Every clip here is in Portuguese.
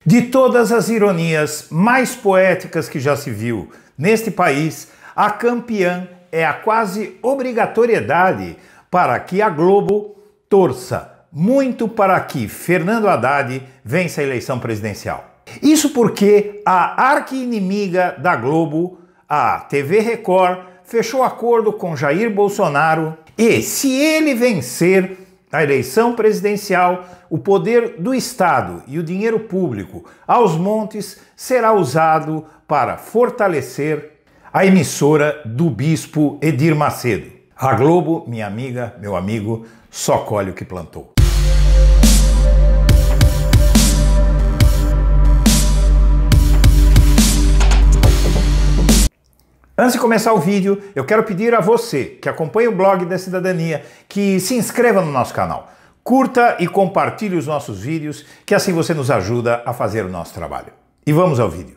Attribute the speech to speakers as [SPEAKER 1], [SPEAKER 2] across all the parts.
[SPEAKER 1] De todas as ironias mais poéticas que já se viu neste país, a campeã é a quase obrigatoriedade para que a Globo torça muito para que Fernando Haddad vença a eleição presidencial. Isso porque a arqui-inimiga da Globo, a TV Record, fechou acordo com Jair Bolsonaro e, se ele vencer a eleição presidencial, o poder do Estado e o dinheiro público aos montes será usado para fortalecer a emissora do bispo Edir Macedo. A Globo, minha amiga, meu amigo, só colhe o que plantou. Antes de começar o vídeo, eu quero pedir a você que acompanha o blog da Cidadania que se inscreva no nosso canal. Curta e compartilhe os nossos vídeos, que assim você nos ajuda a fazer o nosso trabalho. E vamos ao vídeo.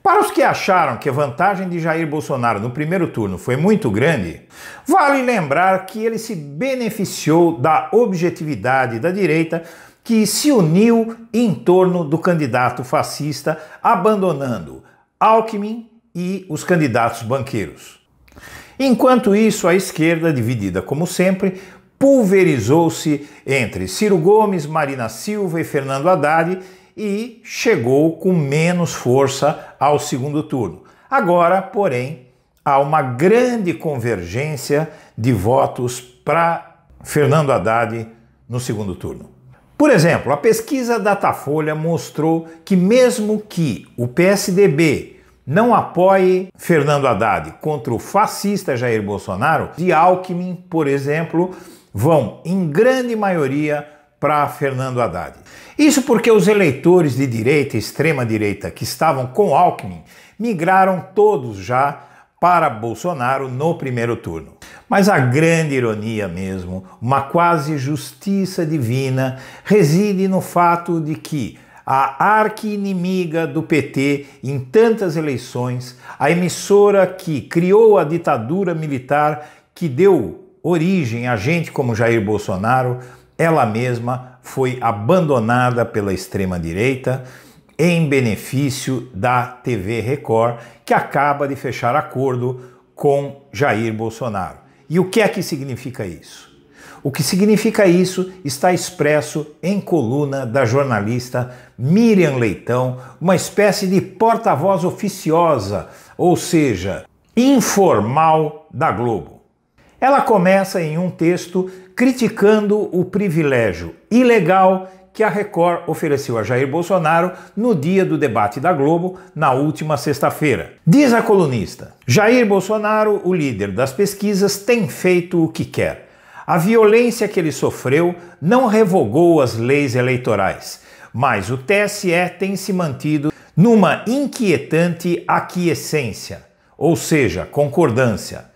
[SPEAKER 1] Para os que acharam que a vantagem de Jair Bolsonaro no primeiro turno foi muito grande, vale lembrar que ele se beneficiou da objetividade da direita que se uniu em torno do candidato fascista, abandonando Alckmin e os candidatos banqueiros. Enquanto isso, a esquerda, dividida como sempre, pulverizou-se entre Ciro Gomes, Marina Silva e Fernando Haddad e chegou com menos força ao segundo turno. Agora, porém, há uma grande convergência de votos para Fernando Haddad no segundo turno. Por exemplo, a pesquisa Datafolha mostrou que mesmo que o PSDB não apoie Fernando Haddad contra o fascista Jair Bolsonaro, de Alckmin, por exemplo, vão em grande maioria para Fernando Haddad. Isso porque os eleitores de direita e extrema-direita que estavam com Alckmin migraram todos já para Bolsonaro no primeiro turno. Mas a grande ironia mesmo, uma quase justiça divina, reside no fato de que a arqui-inimiga do PT em tantas eleições, a emissora que criou a ditadura militar que deu origem a gente como Jair Bolsonaro, ela mesma foi abandonada pela extrema-direita em benefício da TV Record, que acaba de fechar acordo com Jair Bolsonaro. E o que é que significa isso? O que significa isso está expresso em coluna da jornalista Miriam Leitão, uma espécie de porta-voz oficiosa, ou seja, informal da Globo. Ela começa em um texto criticando o privilégio ilegal que a Record ofereceu a Jair Bolsonaro no dia do debate da Globo, na última sexta-feira. Diz a colunista: Jair Bolsonaro, o líder das pesquisas, tem feito o que quer. A violência que ele sofreu não revogou as leis eleitorais, mas o TSE tem se mantido numa inquietante aquiescência, ou seja, concordância.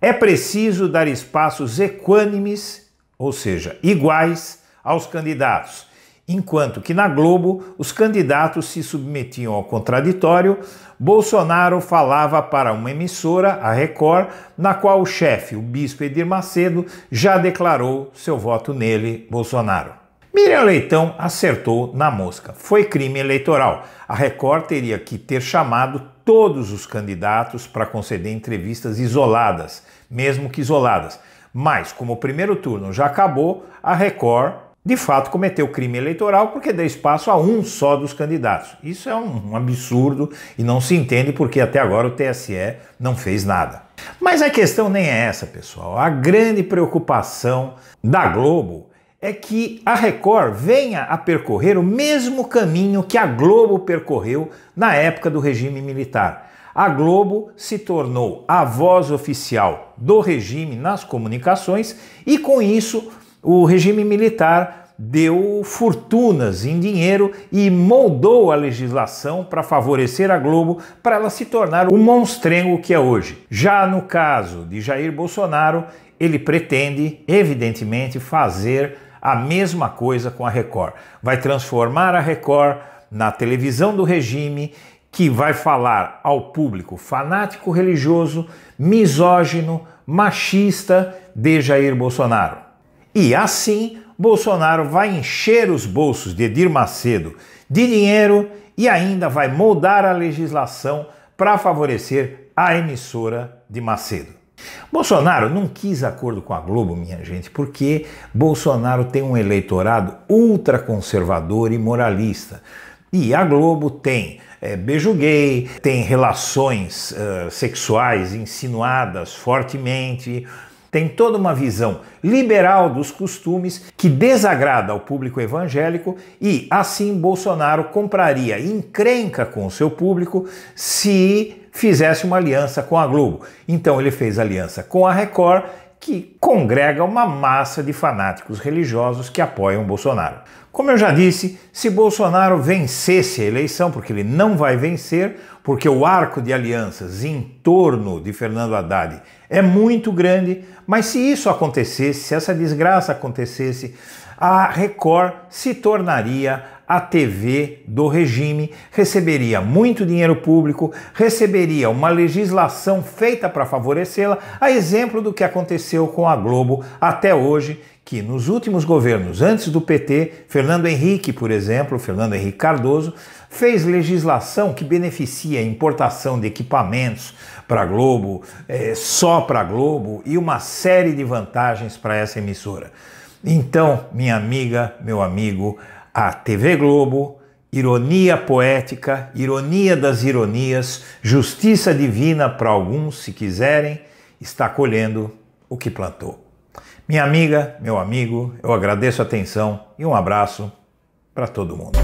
[SPEAKER 1] É preciso dar espaços equânimes, ou seja, iguais, aos candidatos, enquanto que na Globo os candidatos se submetiam ao contraditório. Bolsonaro falava para uma emissora, a Record, na qual o chefe, o bispo Edir Macedo, já declarou seu voto nele, Bolsonaro. Miriam Leitão acertou na mosca. Foi crime eleitoral. A Record teria que ter chamado todos os candidatos para conceder entrevistas isoladas, mesmo que isoladas. Mas, como o primeiro turno já acabou, a Record de fato cometeu crime eleitoral porque deu espaço a um só dos candidatos. Isso é um absurdo e não se entende porque até agora o TSE não fez nada. Mas a questão nem é essa, pessoal. A grande preocupação da Globo é que a Record venha a percorrer o mesmo caminho que a Globo percorreu na época do regime militar. A Globo se tornou a voz oficial do regime nas comunicações e, com isso, o regime militar deu fortunas em dinheiro e moldou a legislação para favorecer a Globo para ela se tornar o monstrengo que é hoje. Já no caso de Jair Bolsonaro, ele pretende, evidentemente, fazer a mesma coisa com a Record. Vai transformar a Record na televisão do regime, que vai falar ao público fanático religioso, misógino, machista de Jair Bolsonaro. E assim, Bolsonaro vai encher os bolsos de Edir Macedo de dinheiro e ainda vai moldar a legislação para favorecer a emissora de Macedo. Bolsonaro não quis acordo com a Globo, minha gente, porque Bolsonaro tem um eleitorado ultraconservador e moralista. E a Globo tem beijo gay, tem relações sexuais insinuadas fortemente, tem toda uma visão liberal dos costumes que desagrada ao público evangélico e, assim, Bolsonaro compraria encrenca com o seu público se fizesse uma aliança com a Globo. Então ele fez aliança com a Record, que congrega uma massa de fanáticos religiosos que apoiam Bolsonaro. Como eu já disse, se Bolsonaro vencesse a eleição, porque ele não vai vencer, porque o arco de alianças em torno de Fernando Haddad é muito grande, mas se isso acontecesse, se essa desgraça acontecesse, a Record se tornaria a TV do regime, receberia muito dinheiro público, receberia uma legislação feita para favorecê-la, a exemplo do que aconteceu com a Globo até hoje, que nos últimos governos, antes do PT, Fernando Henrique, por exemplo, Fernando Henrique Cardoso, fez legislação que beneficia a importação de equipamentos para a Globo, só para a Globo, e uma série de vantagens para essa emissora. Então, minha amiga, meu amigo, a TV Globo, ironia poética, ironia das ironias, justiça divina para alguns, se quiserem, está colhendo o que plantou. Minha amiga, meu amigo, eu agradeço a atenção e um abraço para todo mundo.